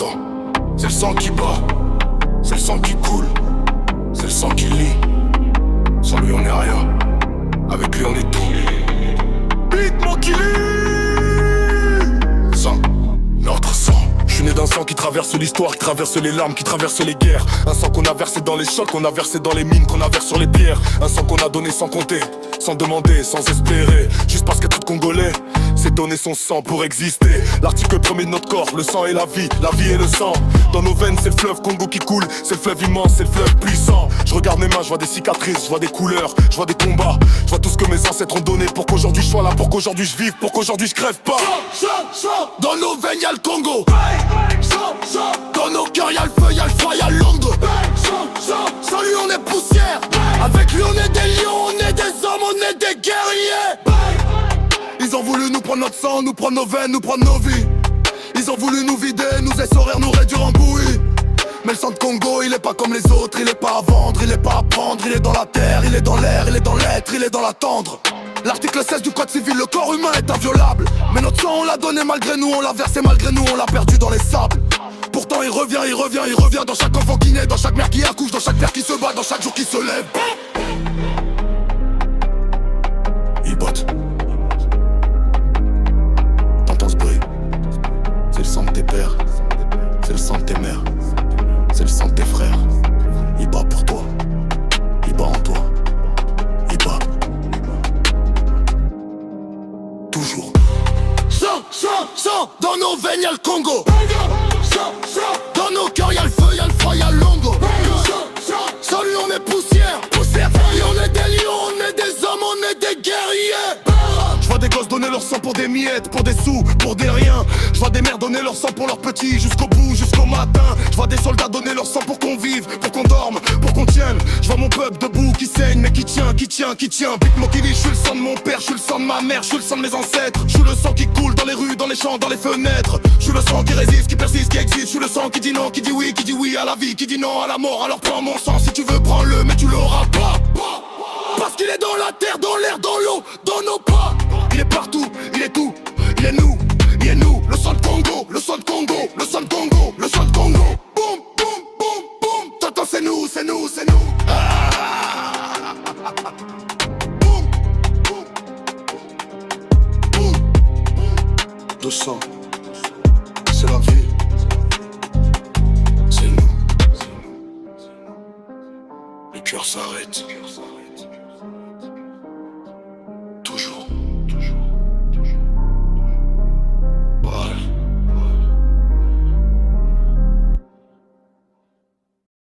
Attends, c'est le sang qui bat, c'est le sang qui coule, c'est le sang qui lit. Sans lui on est rien, avec lui on est tout. Beat mon qui lit. Sang, notre sang. Je suis né d'un sang qui traverse l'histoire, qui traverse les larmes, qui traverse les guerres. Un sang qu'on a versé dans les chocs, qu'on a versé dans les mines, qu'on a versé sur les pierres. Un sang qu'on a donné sans compter, sans demander, sans espérer. Juste parce qu'être congolais, c'est donner son sang pour exister. L'article premier de notre corps, le sang et la vie et le sang. Dans nos veines c'est le fleuve Congo qui coule, c'est le fleuve immense, c'est le fleuve puissant. Je regarde mes mains, je vois des cicatrices, je vois des couleurs, je vois des combats. Je vois tout ce que mes ancêtres ont donné pour qu'aujourd'hui je sois là, pour qu'aujourd'hui je vive, pour qu'aujourd'hui je crève pas. Dans nos veines y'a le Congo, dans nos cœurs y'a le feu, y'a le froid, y'a l'ombre. Sans lui on est poussière, avec lui on est des lions, on est des hommes, on est des guerriers. Ils ont voulu nous prendre notre sang, nous prendre nos veines, nous prendre nos vies. Ils ont voulu nous vider, nous essorer, nous réduire en bouillie. Mais le sang de Congo, il est pas comme les autres, il est pas à vendre, il est pas à prendre. Il est dans la terre, il est dans l'air, il est dans l'être, il est dans l'attendre. L'article 16 du code civil, le corps humain est inviolable. Mais notre sang on l'a donné malgré nous, on l'a versé malgré nous, on l'a perdu dans les sables. Pourtant il revient, il revient, il revient dans chaque enfant qui naît, dans chaque mère qui accouche, dans chaque père qui se bat, dans chaque jour qui se lève. Il botte. T'entends ce bruit? C'est le sang de tes pères, c'est le sang de tes mères, c'est le sang de tes frères. Il bat pour toi, il bat en toi, il bat. Toujours. Sang, dans nos veines y'a le Congo. Dans nos cœurs y'a le feu, y'a le froid, y'a l'ombre. Sans lui on est poussière, sans lui on est des lions, on est des hommes, on est des guerriers. Je vois des gosses donner leur sang pour des miettes, pour des sous, pour des riens. Je vois des mères donner leur sang pour leurs petits, jusqu'au bout, jusqu'au matin. Je vois des soldats donner leur sang pour qu'on vive, pour qu'on dorme, pour qu'on tienne. Je vois mon peuple debout qui saigne, mais qui tient. Pique mon kiwi, je suis le sang de mon père, je suis le sang de ma mère, je suis le sang de mes ancêtres. Je suis le sang qui coule dans les rues, dans les champs, dans les fenêtres. Je suis le sang qui résiste, qui persiste, qui existe. Je suis le sang qui dit non, qui dit oui à la vie, qui dit non à la mort. Alors prends mon sang si tu veux, prends-le, mais tu l'auras pas. Parce qu'il est dans la terre, dans l'air, dans l'eau, dans nos pas. Il est partout, il est tout, il est nous, le sang de Congo, le sang de Congo, le sang de Congo, le sang de Congo. Boum, boum, boum, boum. T'entends, c'est nous, c'est nous, c'est nous. Ah. Boum, boum, boum. De sang, c'est la vie, c'est nous. Le cœur s'arrête.